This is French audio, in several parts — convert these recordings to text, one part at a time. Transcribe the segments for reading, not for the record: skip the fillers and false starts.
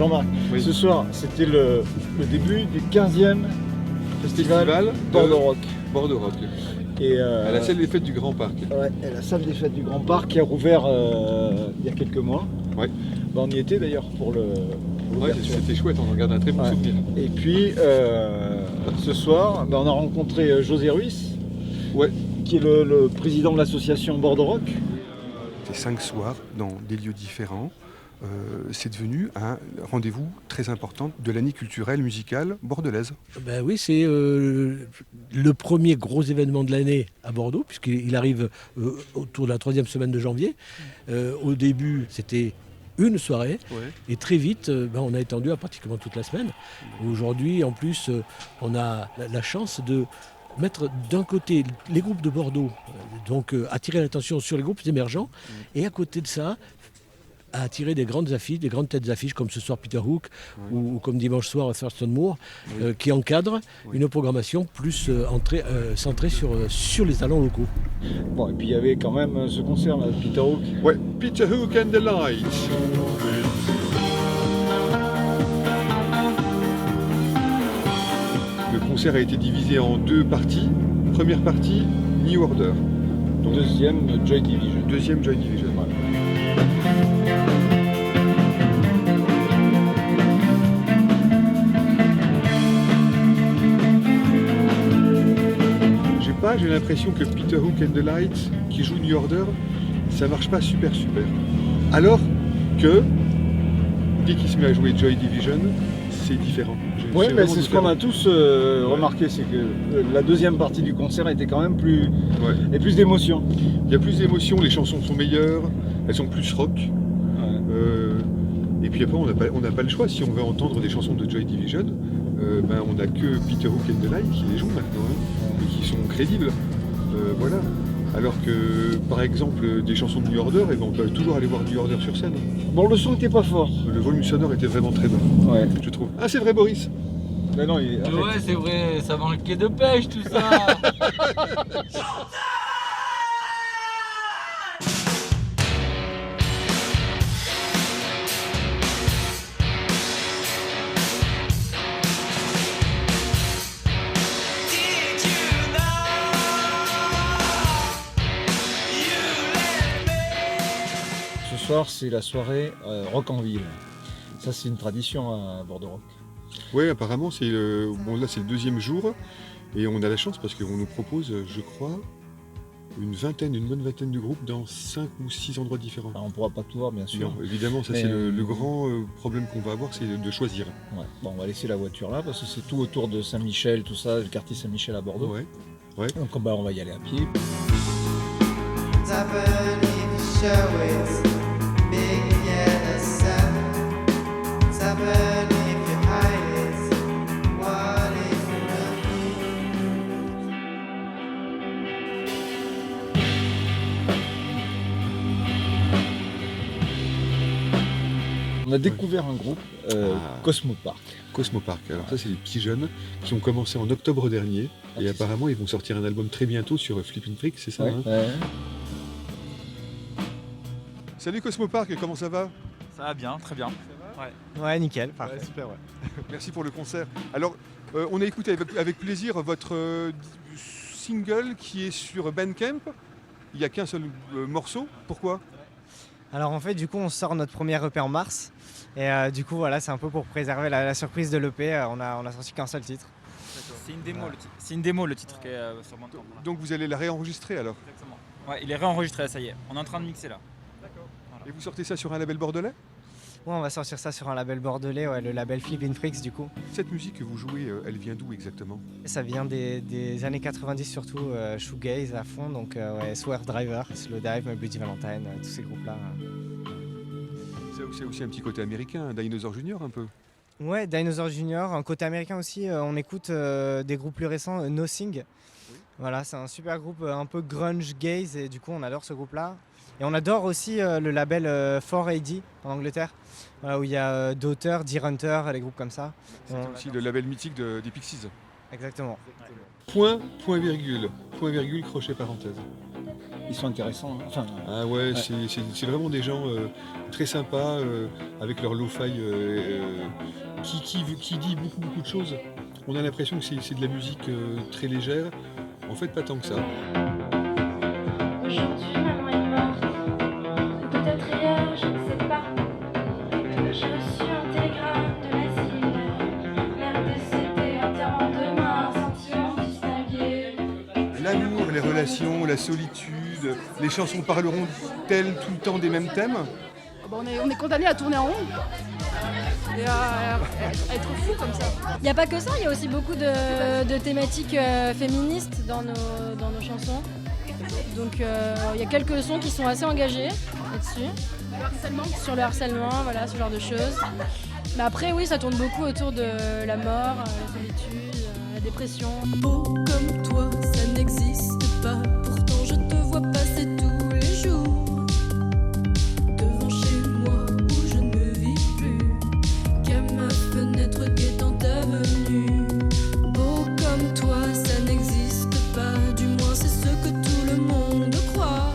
Jean-Marc, Oui. ce soir, c'était le début du 15e festival Bordeaux Rock. Bordeaux Rock. Et, À la salle des fêtes du Grand Parc. Ouais, et la salle des fêtes du Grand Parc qui a rouvert il y a quelques mois. Ouais. Bah, on y était d'ailleurs pour Ouais, l'ouverture. c'était chouette, on en garde un très bon Ouais. souvenir. Et puis ce soir, bah, on a rencontré José Ruiz, Ouais. qui est le président de l'association Bordeaux Rock. C'est 5 soirs dans des lieux différents. C'est devenu un rendez-vous très important de l'année culturelle musicale bordelaise. Ben oui, c'est le premier gros événement de l'année à Bordeaux, puisqu'il arrive autour de la 3e semaine de janvier. Au début, c'était une soirée, et très vite, on a étendu à pratiquement toute la semaine. Aujourd'hui, en plus, on a la chance de mettre d'un côté les groupes de Bordeaux, donc attirer l'attention sur les groupes émergents, et à côté de ça, à attirer des grandes affiches, des grandes têtes d'affiches comme ce soir Peter Hook ou comme dimanche soir Thurston Moore, qui encadrent une programmation plus centrée sur les talents locaux. Bon, et puis il y avait quand même ce concert là, Peter Hook. Ouais, Peter Hook and the Lights. Le concert a été divisé en 2 parties. Première partie, New Order. Donc, Deuxième, Joy Division. deuxième, Joy Division. J'ai l'impression que Peter Hook and the Lights, qui joue New Order, ça marche pas super. Alors que, dès qu'il se met à jouer Joy Division, c'est différent. Oui, mais vraiment c'est ce qu'on a tous remarqué, c'est que la deuxième partie du concert était quand même plus, et plus d'émotion. Il y a plus d'émotion, les chansons sont meilleures, elles sont plus rock. Et puis après, on n'a pas le choix. Si on veut entendre des chansons de Joy Division, on n'a que Peter Hook and the Lights qui les joue maintenant, et qui sont crédibles. Voilà. Alors que, par exemple, des chansons de New Order, on peut toujours aller voir New Order sur scène. Bon, le son n'était pas fort. Le volume sonore était vraiment très bas, je trouve. Ah, c'est vrai, Boris. Mais non, Ouais, c'est vrai, ça manquait de pêche tout ça. Ce soir, c'est la soirée Rock en ville. Ça, c'est une tradition à Bordeaux Rock. Oui, apparemment, c'est bon, là, c'est le 2e jour. Et on a la chance parce qu'on nous propose, je crois, une bonne vingtaine de groupes dans 5 ou 6 endroits différents. Alors, on ne pourra pas tout voir, bien sûr. Non, évidemment, ça Mais c'est le grand problème qu'on va avoir, c'est de choisir. Ouais. Bon, on va laisser la voiture là parce que c'est tout autour de Saint-Michel, tout ça, le quartier Saint-Michel à Bordeaux. Ouais. Donc on va y aller à pied. On a découvert un groupe, Cosmo Park. Cosmo Park. Alors ça, c'est des petits jeunes qui ont commencé en octobre dernier. Et apparemment, ils vont sortir un album très bientôt sur Flippin' Freak, c'est ça, hein? Salut Cosmo Park, comment ça va? Ça va bien, très bien. Ouais, nickel, parfait. Super, Merci pour le concert. Alors, on a écouté avec plaisir votre single qui est sur Bandcamp. Il n'y a qu'un seul morceau. Pourquoi? Alors en fait, du coup, on sort notre premier EP en mars. Et du coup, voilà, c'est un peu pour préserver la surprise de l'EP. On a sorti qu'un seul titre. C'est une démo, c'est une démo le titre qui est sur Bandcamp. Donc vous allez la réenregistrer alors? Exactement. Ouais, il est réenregistré, ça y est. On est en train de mixer là. D'accord. Voilà. Et vous sortez ça sur un label bordelais? Ouais, on va sortir ça sur un label bordelais, le label Flippin' Freaks du coup. Cette musique que vous jouez, elle vient d'où exactement? Ça vient des années 90 surtout, shoegaze à fond, donc Swerve Driver, Slowdive, Bloody Valentine, tous ces groupes-là. C'est aussi un petit côté américain, Dinosaur Junior un peu? Ouais, Dinosaur Junior, un côté américain aussi, on écoute des groupes plus récents, Nothing. Oui. Voilà, c'est un super groupe un peu grunge gaze et du coup on adore ce groupe-là. Et on adore aussi le label 4AD en Angleterre, où il y a Daughter, Deer Hunter, les groupes comme ça. C'est aussi le label mythique des Pixies. Exactement. Point, virgule, crochet, parenthèse. ils sont intéressants. Hein. Enfin, Ah ouais, c'est vraiment des gens très sympas, avec leur lo-fi, qui dit beaucoup de choses. On a l'impression que c'est de la musique très légère. En fait, pas tant que ça. Aujourd'hui, maman est morte. Peut-être hier, je ne sais pas. J'ai reçu un télégramme de l'asile. Mère décédée, enterrement demain, sentiment distingué. L'amour, les relations, la solitude, les chansons parleront-elles tout le temps des mêmes thèmes ? On est condamné à tourner en rond et à être fou comme ça. Il n'y a pas que ça, il y a aussi beaucoup de thématiques féministes dans nos chansons. Donc il y a quelques sons qui sont assez engagés là-dessus. Le harcèlement. Sur le harcèlement, voilà, ce genre de choses. Mais après oui, ça tourne beaucoup autour de la mort, la solitude, la dépression. Beau comme toi, ça n'existe pas. Pourtant je te vois passer tous les jours devant chez moi où je ne vis plus, qu'à ma fenêtre guettant ta venue. Beau comme toi, ça n'existe pas. Du moins c'est ce que tout le monde croit.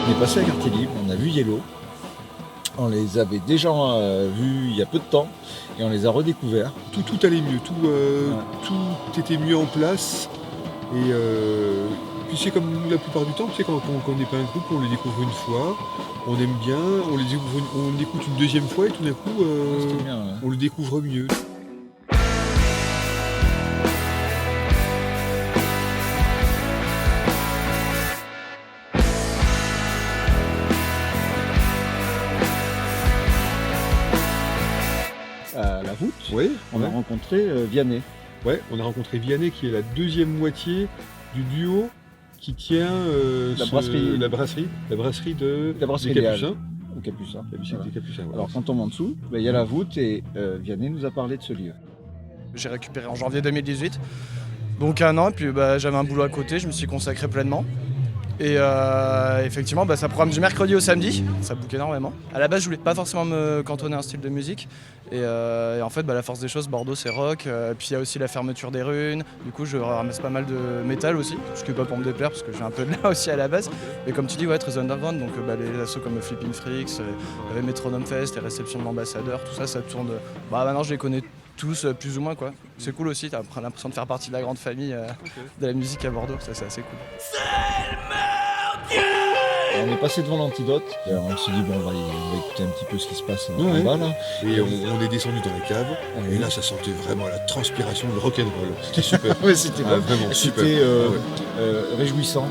on est passé à Quartier Libre, on a vu Yellow. On les avait déjà vus il y a peu de temps et on les a redécouverts. Tout allait mieux, tout était mieux en place. Et puis c'est comme la plupart du temps, tu sais, quand on ne connaît pas un groupe, on les découvre une fois, on aime bien, on écoute une deuxième fois et tout d'un coup, C'était bien, ouais. on le découvre mieux. À la voûte, Ouais, on a rencontré Vianney. Ouais, on a rencontré Vianney qui est la deuxième moitié du duo qui tient La brasserie. la brasserie des Léal, Capucins. au Capucin. La musique Voilà. des Capucins, voilà. Alors quand on monte dessous, il y a la voûte et Vianney nous a parlé de ce lieu. J'ai récupéré en janvier 2018, donc 1 an, et puis j'avais un boulot à côté, je me suis consacré pleinement. Et effectivement, ça programme du mercredi au samedi, ça boucle énormément. À la base, je voulais pas forcément me cantonner à un style de musique. Et en fait, la force des choses, Bordeaux, c'est rock. Puis il y a aussi la fermeture des runes. Du coup, je ramasse pas mal de métal aussi, ce qui est pas pour me déplaire, parce que j'ai un peu de là aussi à la base. Et comme tu dis, ouais, très underground, donc les assos comme Flipping Freaks, Metronome Fest, les réceptions de l'ambassadeur, tout ça, ça tourne. Maintenant, je les connais tous, plus ou moins, quoi. C'est cool aussi, t'as l'impression de faire partie de la grande famille de la musique à Bordeaux, ça c'est assez cool. On est passé devant l'Antidote, et on s'est dit on va écouter un petit peu ce qui se passe en Ouais. bas là. Et on est descendu dans la cave, et là ça sentait vraiment la transpiration, le rock'n'roll. C'était super. Ouais, c'était Ah, vraiment super. C'était Ah ouais. réjouissant.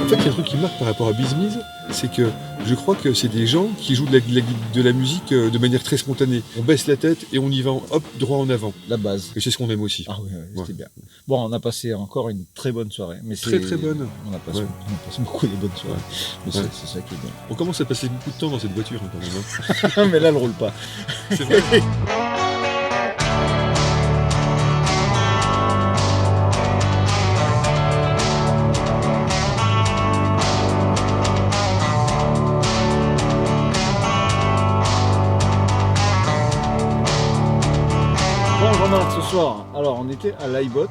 En fait, il y a un truc qui marque par rapport à Bizmiz, c'est que je crois que c'est des gens qui jouent de la musique de manière très spontanée. On baisse la tête et on y va, hop, droit en avant. La base. Et c'est ce qu'on aime aussi. Ah oui, c'était Ouais. bien. Bon, on a passé encore une très bonne soirée. Mais Très, très bonne. On a passé, Ouais. on a passé beaucoup de bonnes soirées. Mais Ouais. c'est ça qui est bien. On commence à passer beaucoup de temps dans cette voiture hein, quand même. Mais là, elle roule pas. C'est vrai. Bon, Jean-Marc, ce soir, alors on était à l'iBot.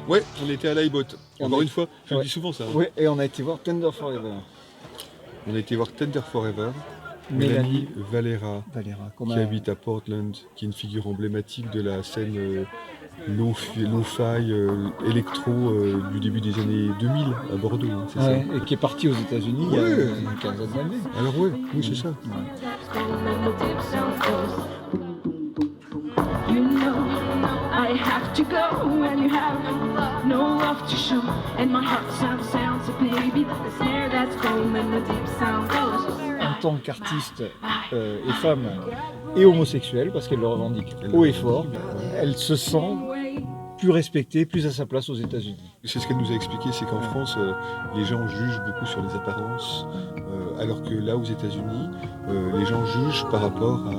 Ouais, on était à l'iBot. Encore Ouais. une fois, je le Ouais. dis souvent ça. hein. Oui, et on a été voir Tender Forever. On a été voir Tender Forever. Mélanie Valera, Valera, qui habite à Portland, qui est une figure emblématique de la scène lo-fi, électro du début des années 2000 à Bordeaux, hein, c'est Ouais, et qui est parti aux États-Unis il y a Ouais. une quinzaine d'années. ça. Alors ouais, oui c'est ça. Ouais. You know, I have to go when you have no love to show. And my heart sounds, so baby, the snare that's cold and the deep sound goes. En tant qu'artiste et femme et homosexuelle, parce qu'elle le revendique haut et fort, elle se sent plus respecté, plus à sa place aux États-Unis. C'est ce qu'elle nous a expliqué, c'est qu'en France, les gens jugent beaucoup sur les apparences, alors que là, aux États-Unis, les gens jugent par rapport à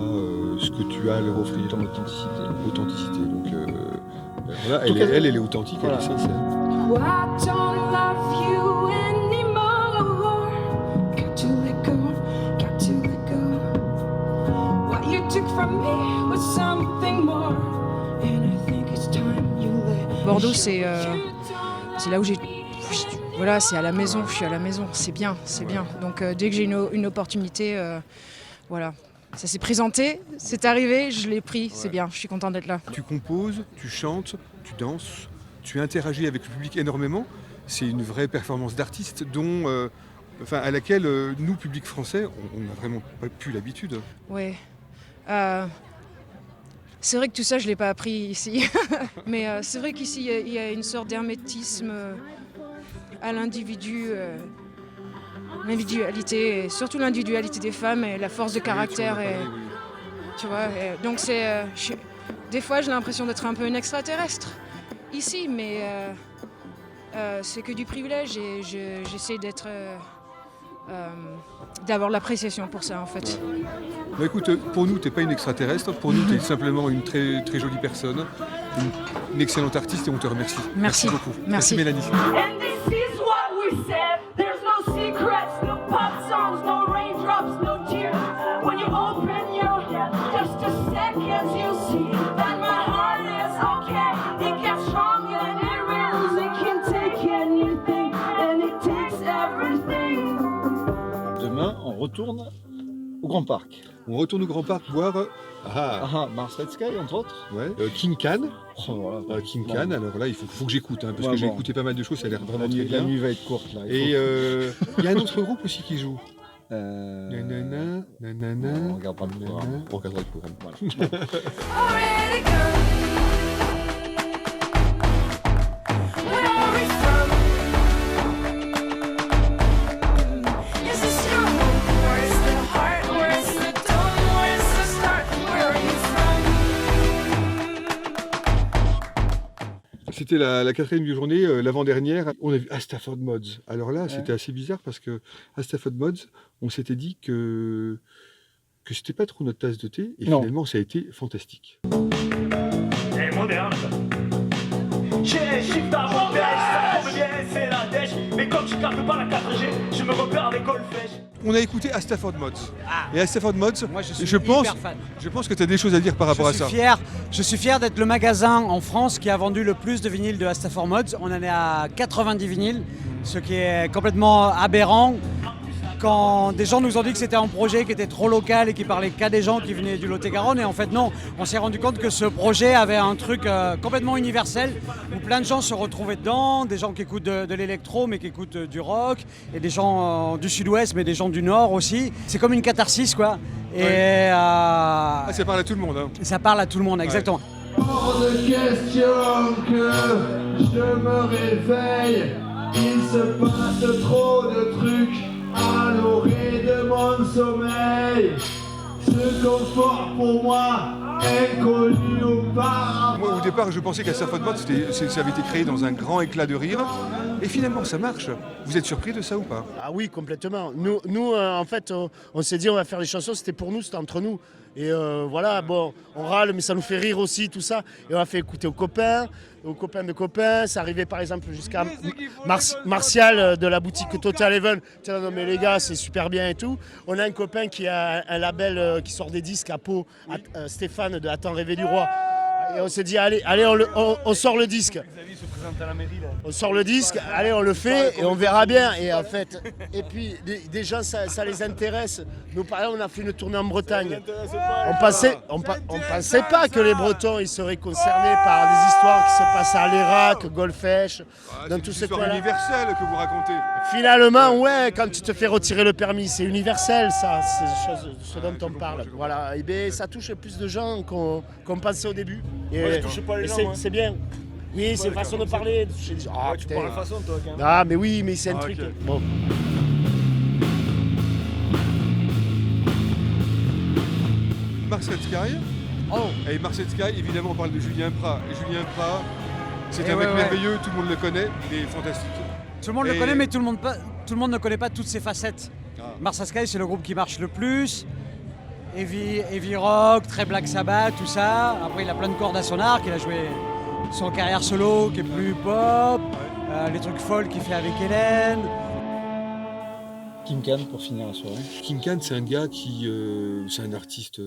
ce que tu as à leur offrir. Ton authenticité. Donc voilà, elle est authentique, elle est sincère. Well, I don't love you anymore. Got to let go, got to let go. What you took from me was something more, and I think it's time you let. Bordeaux, c'est là où j'ai. Voilà, c'est à la maison, je suis à la maison, c'est bien. Donc dès que j'ai une opportunité, voilà. Ça s'est présenté, c'est arrivé, je l'ai pris, c'est bien, je suis contente d'être là. Tu composes, tu chantes, tu danses, tu interagis avec le public énormément. C'est une vraie performance d'artiste à laquelle nous, public français, on n'a vraiment pas plus l'habitude. Ouais. C'est vrai que tout ça, je ne l'ai pas appris ici. Mais c'est vrai qu'ici, il y a une sorte d'hermétisme à l'individu. L'individualité, et surtout l'individualité des femmes et la force de caractère. Tu vois, donc des fois j'ai l'impression d'être un peu une extraterrestre ici, mais c'est que du privilège et j'essaie d'avoir l'appréciation pour ça en fait. Bah écoute, pour nous t'es pas une extraterrestre, pour nous t'es simplement une très, très jolie personne, une excellente artiste et on te remercie. Merci beaucoup. Merci Mélanie. Secrets, no pop songs, no raindrops, no tears. When you open your head, just a second, you'll see that my heart is okay. It gets stronger than it reels. It can take anything, and it takes everything. Demain, on retourne au Grand Parc. On retourne au Grand Parc voir Mars Red Sky, entre autres. Ouais. King Khan. Oh, voilà. King Khan, alors là, il faut que j'écoute, parce que j'ai écouté pas mal de choses, ça a l'air vraiment très bien. La nuit va être courte, là. Et il y a un autre groupe aussi qui joue. Nanana. On regarde pas le programme. On regardera le programme. Voilà. C'était la quatrième journée, l'avant-dernière. On a vu Stafford Mods. Alors là, c'était assez bizarre parce que Stafford Mods, on s'était dit que c'était pas trop notre tasse de thé. Et finalement, ça a été fantastique. C'est moderne. J'ai shift avant pêche, ça tombe bien, c'est la dèche. Mais comme je capte pas la 4G, je me repère avec Golfech. On a écouté Stafford Mods. Et Stafford Mods, moi, je pense que tu as des choses à dire par rapport à ça. Je suis fier d'être le magasin en France qui a vendu le plus de vinyles de Stafford Mods. On en est à 90 vinyles, ce qui est complètement aberrant. Quand des gens nous ont dit que c'était un projet qui était trop local et qui parlait qu'à des gens qui venaient du Lot-et-Garonne, et en fait non, on s'est rendu compte que ce projet avait un truc complètement universel où plein de gens se retrouvaient dedans, des gens qui écoutent de l'électro mais qui écoutent du rock, et des gens du sud-ouest mais des gens du nord aussi. C'est comme une catharsis quoi. Et ça parle à tout le monde. Hein. Ça parle à tout le monde, exactement. Hors de question que je me réveille, il se passe trop de trucs à l'orée de mon sommeil. Ce confort pour moi, inconnu auparavant. Moi, au départ, je pensais qu'à Stafford Mods, ça avait été créé dans un grand éclat de rire. Et finalement, ça marche. Vous êtes surpris de ça ou pas? Ah oui, complètement. Nous en fait, on s'est dit on va faire des chansons, c'était pour nous, c'était entre nous. Et voilà, bon, on râle, mais ça nous fait rire aussi, tout ça. Et on a fait écouter aux copains de copains. Ça arrivait par exemple jusqu'à Martial de la boutique Total Even. Tiens, non mais les gars, c'est super bien et tout. On a un copain qui a un label qui sort des disques à Pau, Stéphane de Attends rêver du roi. Et on s'est dit, allez on sort le disque. On sort le disque, allez, on le fait et on verra bien. Et en fait, et puis des gens, ça les intéresse. Nous, par exemple, on a fait une tournée en Bretagne. On pensait pas que les Bretons ils seraient concernés par des histoires qui se passent à l'Irak, Golfech, dans tous ces coins-là. C'est universel que vous racontez. Finalement, ouais, quand tu te fais retirer le permis, c'est universel, ça, c'est ce dont on parle. Voilà, et bien ça touche plus de gens qu'on pensait au début. Et moi, je touche pas les gens. C'est bien. Oui, c'est une façon de parler. Tu parles façon, toi, quand même. Ah, mais oui, mais c'est un truc. Okay. Bon. Mars Red Sky. Oh. Et Mars Red Sky, évidemment, on parle de Julien Prat. Et Julien Prat, C'est un mec merveilleux, tout le monde le connaît, il est fantastique. Tout le monde le connaît, mais tout le monde ne connaît pas toutes ses facettes. Mars Sky, c'est le groupe qui marche le plus. Heavy rock, très Black Sabbath, tout ça. Après, il a plein de cordes à son arc. Il a joué son carrière solo qui est plus pop. Les trucs folk qu'il fait avec Hélène. Kim Can pour finir la soirée. Kim Can, c'est un gars qui... c'est un artiste...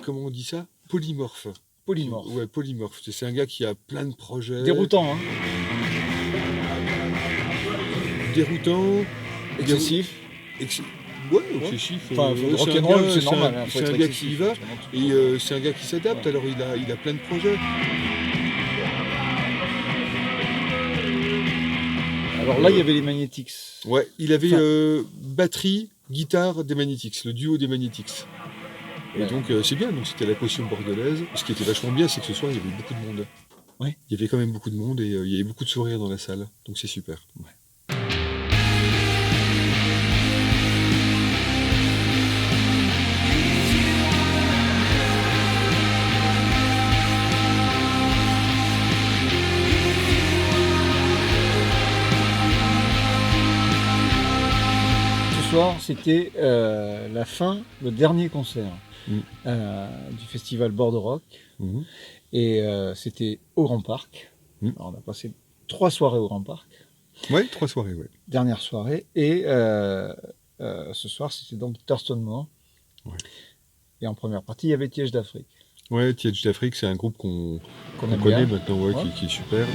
comment on dit ça? Polymorphe. Polymorphe. Ouais, polymorphe. C'est un gars qui a plein de projets. Déroutant, hein. Déroutant. Excessif. Ouais, excessif. Enfin, rock'n'roll, c'est normal. Hein, c'est un gars qui y va. Et c'est un gars qui s'adapte. Ouais. Alors il a plein de projets. Alors là, il y avait les Magnetics. Ouais, il avait batterie, guitare des Magnetics, le duo des Magnetics. Et donc c'est bien, donc c'était la potion bordelaise. Ce qui était vachement bien, c'est que ce soir, il y avait beaucoup de monde. Ouais. Il y avait quand même beaucoup de monde et il y avait beaucoup de sourires dans la salle. Donc c'est super. Ouais. Ce soir, c'était la fin, le dernier concert du festival Bordeaux Rock. Et c'était au Grand Parc. Alors, on a passé 3 soirées au Grand Parc. Oui, 3 soirées, oui. Dernière soirée. Et ce soir, c'était donc Thurston Moore. Ouais. Et en première partie, il y avait Tiège d'Afrique. Ouais, Tiège d'Afrique, c'est un groupe qu'on connaît maintenant, ouais. Qui est super.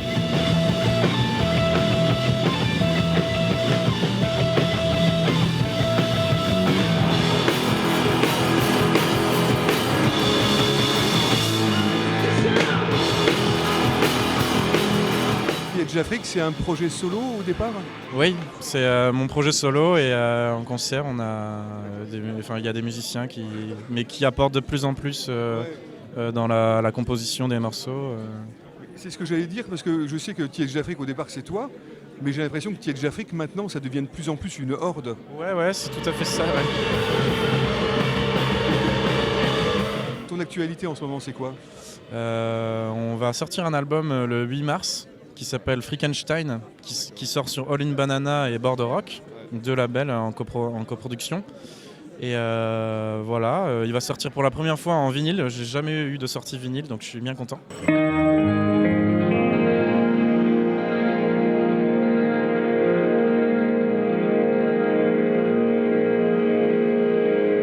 Tiège d'Afrique, c'est un projet solo au départ? Oui, c'est mon projet solo et en concert, il y a des musiciens qui apportent de plus en plus dans la composition des morceaux. C'est ce que j'allais dire, parce que je sais que Tiège d'Afrique au départ c'est toi, mais j'ai l'impression que Tiège d'Afrique maintenant ça devient de plus en plus une horde. Ouais, c'est tout à fait ça. Ouais. Ton actualité en ce moment c'est quoi? On va sortir un album le 8 mars qui s'appelle Freakenstein, qui sort sur All in Banana et Bordeaux Rock, 2 labels en coproduction. Et voilà, il va sortir pour la première fois en vinyle. J'ai jamais eu de sortie vinyle, donc je suis bien content.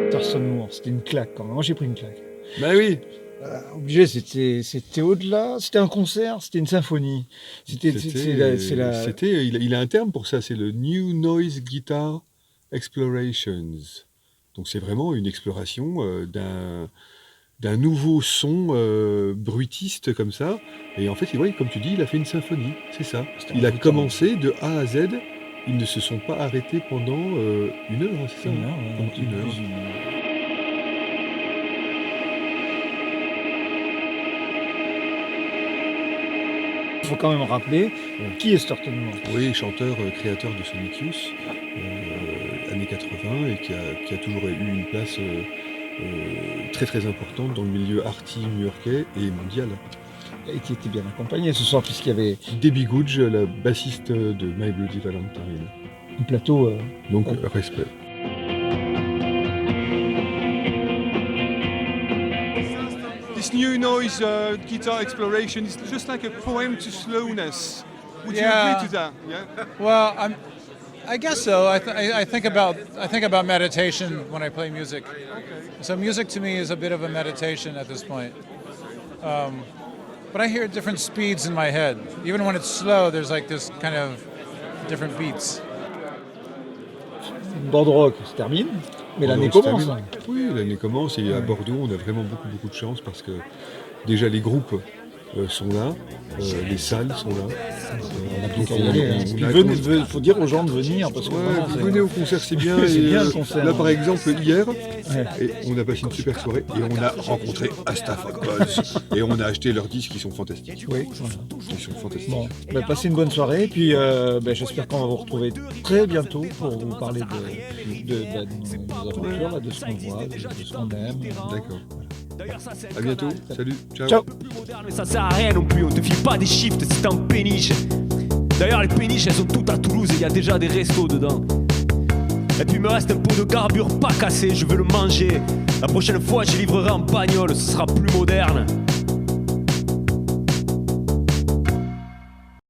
Thurston Moore, c'était une claque quand même. Moi, j'ai pris une claque. Bah oui. Obligé, c'était au-delà, c'était un concert, c'était une symphonie. Il a un terme pour ça, c'est le New Noise Guitar Explorations. Donc c'est vraiment une exploration d'un nouveau son bruitiste comme ça. Et en fait, comme tu dis, il a fait une symphonie, c'est ça. Il a commencé de A à Z, ils ne se sont pas arrêtés pendant 1 heure, c'est ça? Pendant 1 heure. Il faut quand même rappeler qui est Thurston Moore. Oui, chanteur, créateur de Sonic Youth, années 80, et qui a toujours eu une place très très importante dans le milieu arty new-yorkais et mondial. Et qui était bien accompagné ce soir, puisqu'il y avait Debbie Googe, la bassiste de My Bloody Valentine. Un plateau. Donc, respect. This new noise guitar exploration is just like a poem to slowness. Would you agree to that? Yeah. Well, I guess so. I think about meditation when I play music. So music to me is a bit of a meditation at this point. But I hear different speeds in my head. Even when it's slow, there's like this kind of different beats. Bordeaux Rock se termine, mais l'année commence. Oui, l'année commence et à Bordeaux, on a vraiment beaucoup de chance parce que déjà les groupes sont là, les salles sont là. Il faut dire aux gens de venir parce que venez au concert, c'est bien. C'est bien le concert. Là, par exemple, hier, et on a passé une super soirée et on a rencontré Astafakos et on a acheté leurs disques qui sont fantastiques. Oui, ils sont fantastiques. Bon, passez une bonne soirée et puis j'espère qu'on va vous retrouver très bientôt pour vous parler de nos aventures, de ce qu'on voit, de ce qu'on aime. D'accord. À bientôt. Salut. Ciao. Ciao. Mais ça sert à rien non plus, on te file pas des shifts si t'es en péniche. D'ailleurs les péniches elles sont toutes à Toulouse et il y a déjà des restos dedans. Et puis il me reste un pot de carbure pas cassé, je veux le manger. La prochaine fois je livrerai en bagnole, ce sera plus moderne.